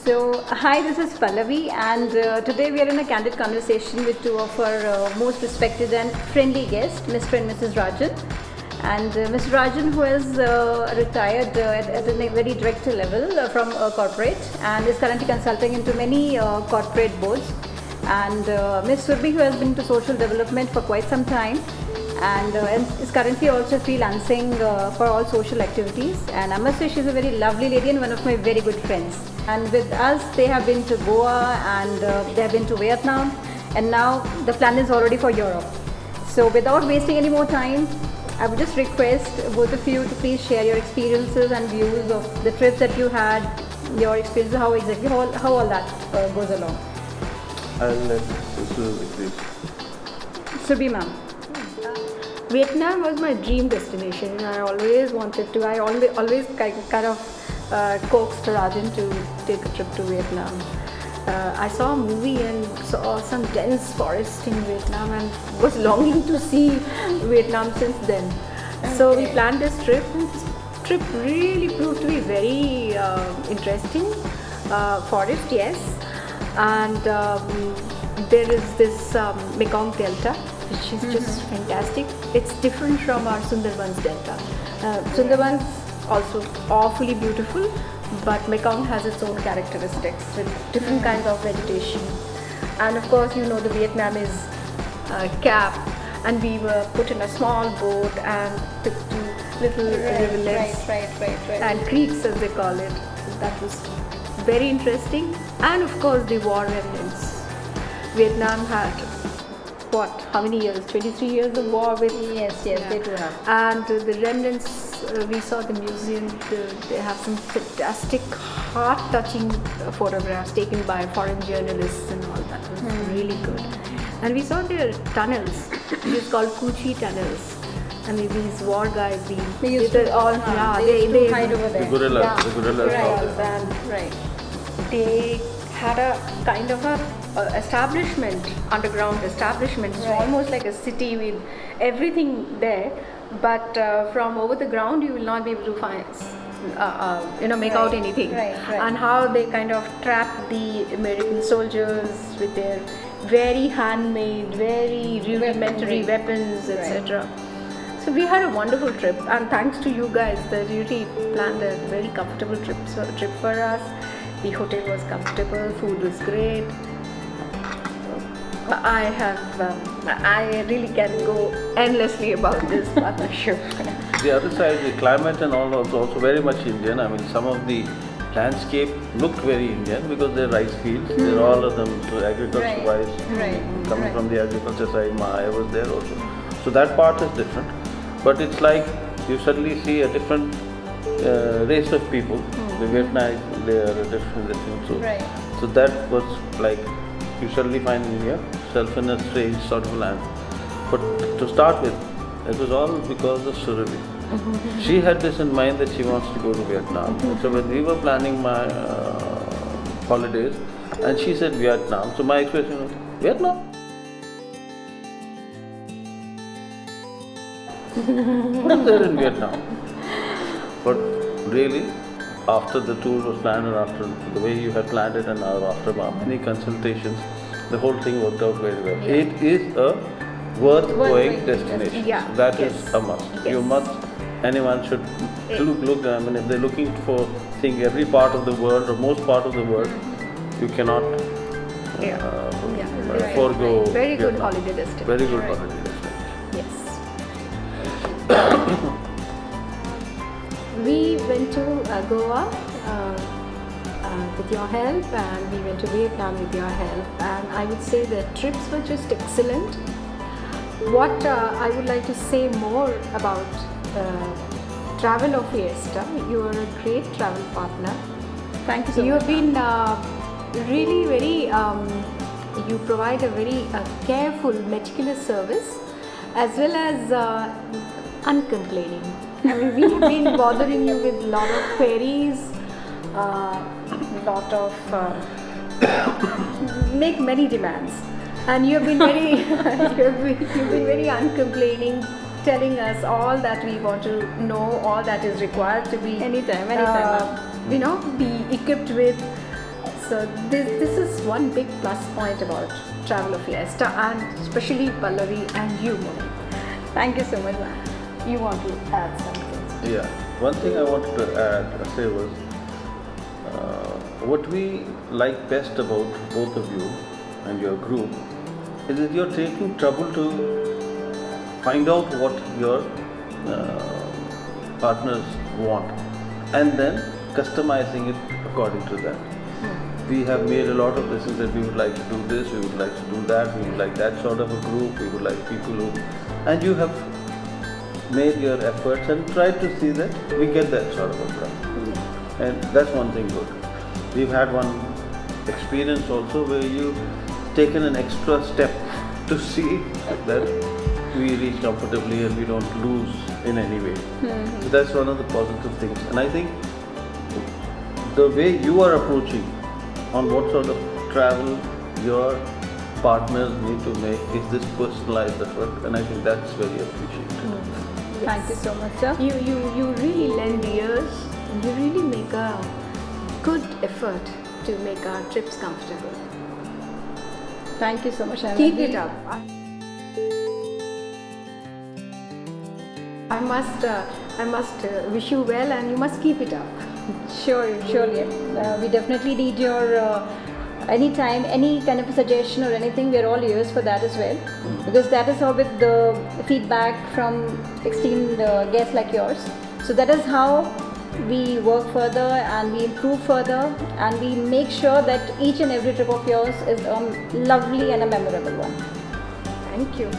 So, hi, this is Pallavi, and today we are in a candid conversation with two of our most respected and friendly guests, Mr. and Mrs. Rajan. And Mr. Rajan, who has retired at a very director level from a corporate and is currently consulting into many corporate boards. And Ms. Surbi, who has been into social development for quite some time and is currently also freelancing for all social activities. And I must say she's a very lovely lady and one of my very good friends. And with us, they have been to Goa and they have been to Vietnam, and now the plan is already for Europe. So without wasting any more time, I would just request both of you to please share your experiences and views of the trips that you had, your experiences, how all that goes along. I'll let Subi please. Surbi ma'am. Vietnam was my dream destination. I always wanted to. I always kind of coaxed Rajan to take a trip to Vietnam. I saw a movie and saw some dense forest in Vietnam and was longing to see Vietnam since then. So we planned this trip, and this trip really proved to be very interesting. Forest, yes, and there is this Mekong Delta, which is just fantastic. It's different from our Sundarbans Delta. Sundarbans also awfully beautiful, but Mekong has its own characteristics with different kinds of vegetation. And of course, you know, the Vietnamese cap, and we were put in a small boat and took to little rivulets and creeks, as they call it. That was very interesting. And of course, the war remnants. Vietnam had how many years? 23 years of war with. Yes, they do have. And the remnants, we saw the museum. They have some fantastic, heart-touching photographs taken by foreign journalists, and all that was really good. And we saw their tunnels, which is called Coochie tunnels. And these war guys, they used to hide over there. The gorillas out there. And they had a kind of a establishment, underground establishment. It's almost like a city with everything there, but from over the ground you will not be able to find, make out anything. And how they kind of trapped the American soldiers with their very handmade, very rudimentary weapons, etc. So we had a wonderful trip, and thanks to you guys, that you really planned a very comfortable trip for us. The hotel was comfortable, food was great. I really can go endlessly about this partnership. The other side, the climate and all was also very much Indian. I mean, some of the landscape looked very Indian because they're rice fields. They're all of them agriculture-wise. Coming from the agriculture side, I was there also. So that part is different. But it's like you suddenly see a different race of people. The Vietnamese, they are a different thing. So that was like you suddenly find yourself in a strange sort of land. But to start with, it was all because of Surabhi. She had this in mind that she wants to go to Vietnam. So when we were planning my holidays, and she said Vietnam, so my expression was, Vietnam? What is there in Vietnam? But really, after the tour was planned and after the way you had planned it and after many consultations, the whole thing worked out very well. It is a worth going destination. That is a must. You must, anyone should look. I mean, if they're looking for seeing every part of the world or most part of the world, you cannot forego. Very good holiday destination. Very good holiday destination. Yes. We went to Goa with your help, and we went to Vietnam with your help, and I would say the trips were just excellent. What I would like to say more about TravelO'Fiesta, you are a great travel partner. Thank you so much. You have been really very, you provide a very careful, meticulous service, as well as uncomplaining. I mean, we have been bothering you with a lot of queries, lot of make many demands, and you have been very you've been very uncomplaining, telling us all that we want to know, all that is required to be anytime be equipped with So this is one big plus point about TravelO'Fiesta, and especially Pallavi and you, Moni. Thank you so much, ma'am. You want to add something? Yeah, one thing I wanted to say was what we like best about both of you and your group is that you're taking trouble to find out what your partners want and then customizing it according to that. We have made a lot of decisions that we would like to do this, we would like to do that, we would like that sort of a group, we would like people who... And you have made your efforts and tried to see that we get that sort of a group. And that's one thing good. We've had one experience also where you've taken an extra step to see that we reach comfortably and we don't lose in any way. So that's one of the positive things. And I think the way you are approaching on what sort of travel your partners need to make is this personalized effort, and I think that's very appreciated. Thank you so much, sir. You really lend ears and you really make a good effort to make our trips comfortable. Thank you so much. Keep it up. I must wish you well, and you must keep it up. Surely. We definitely need your anytime, any kind of a suggestion or anything. We're all ears for that as well, because that is how with the feedback from esteemed guests like yours. So that is how we work further and we improve further, and we make sure that each and every trip of yours is a lovely and a memorable one. Thank you.